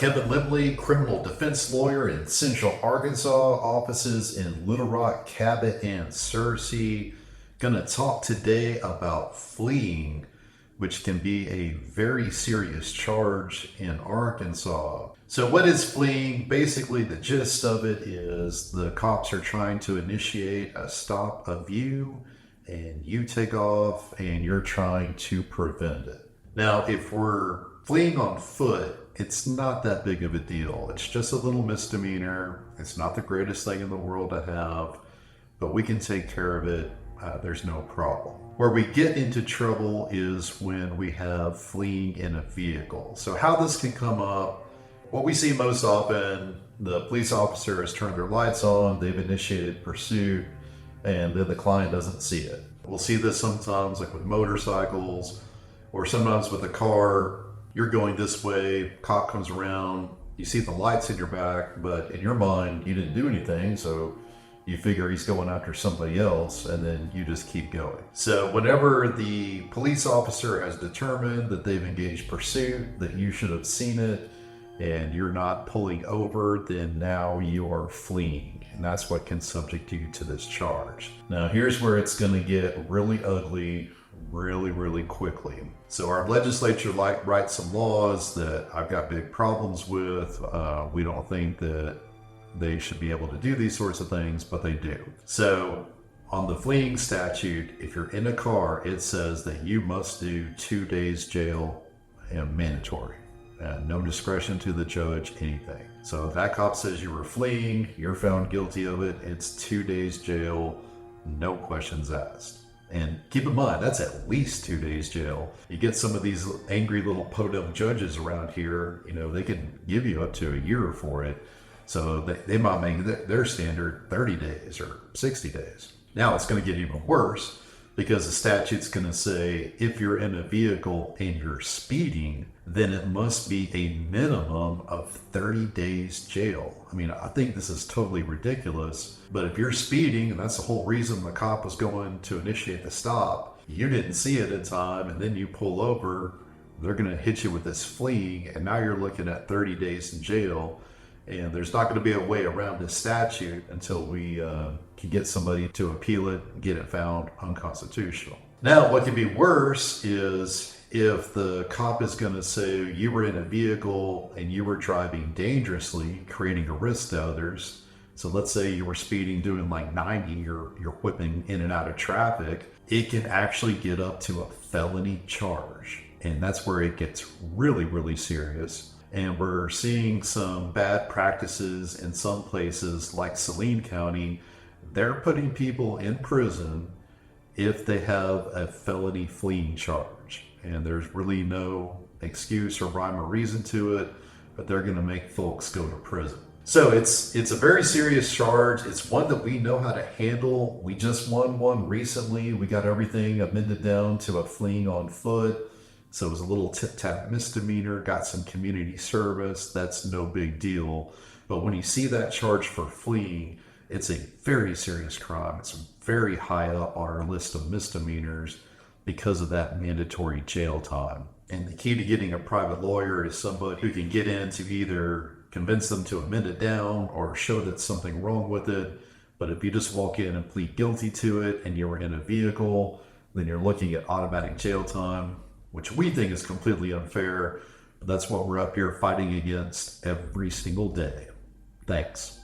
Kevin Lemley, criminal defense lawyer in Central Arkansas, offices in Little Rock, Cabot, and Searcy. Gonna talk today about fleeing, which can be a very serious charge in Arkansas. So what is fleeing? Basically, the gist of it is the cops are trying to initiate a stop of you, and you take off, and you're trying to prevent it. Now, if we're fleeing on foot, it's not that big of a deal. It's just a little misdemeanor. It's not the greatest thing in the world to have, but we can take care of it. There's no problem. Where we get into trouble is when we have fleeing in a vehicle. So how this can come up, what we see most often, the police officer has turned their lights on, they've initiated pursuit, and then the client doesn't see it. We'll see this sometimes like with motorcycles, or sometimes with a car. You're going this way, cop comes around, you see the lights in your back, but in your mind, you didn't do anything, so you figure he's going after somebody else, and then you just keep going. So whenever the police officer has determined that they've engaged pursuit, that you should have seen it, and you're not pulling over, then now you are fleeing, and that's what can subject you to this charge. Now here's where it's going to get really ugly really quickly. So our legislature writes some laws that I've got big problems with. We don't think that they should be able to do these sorts of things, but they do. So on the fleeing statute, if you're in a car, it says that you must do 2 days jail and mandatory. No discretion to the judge, anything. So if that cop says you were fleeing, you're found guilty of it, it's 2 days jail, no questions asked. And keep in mind, that's at least 2 days jail. You get some of these angry little podunk judges around here, they can give you up to a year for it. So they might make their standard 30 days or 60 days. Now it's going to get even worse because the statute's going to say if you're in a vehicle and you're speeding, then it must be a minimum of 30 days jail. I mean, I think this is totally ridiculous, but if you're speeding, and that's the whole reason the cop was going to initiate the stop, you didn't see it in time, and then you pull over, they're going to hit you with this fleeing, and now you're looking at 30 days in jail. And there's not going to be a way around this statute until we can get somebody to appeal it and get it found unconstitutional. Now, what could be worse is if the cop is going to say you were in a vehicle and you were driving dangerously, creating a risk to others. So let's say you were speeding doing like 90, you're whipping in and out of traffic. It can actually get up to a felony charge. And that's where it gets really serious. And we're seeing some bad practices in some places like Saline County. They're putting people in prison if they have a felony fleeing charge. And there's really no excuse or rhyme or reason to it, but they're going to make folks go to prison. So it's a very serious charge. It's one that we know how to handle. We just won one recently. We got everything amended down to a fleeing on foot. So it was a little tip-tap misdemeanor, got some community service. That's no big deal. But when you see that charge for fleeing, it's a very serious crime. It's very high up on our list of misdemeanors because of that mandatory jail time. And the key to getting a private lawyer is somebody who can get in to either convince them to amend it down or show that something wrong with it. But if you just walk in and plead guilty to it and you were in a vehicle, then you're looking at automatic jail time, which we think is completely unfair, but that's what we're up here fighting against every single day. Thanks.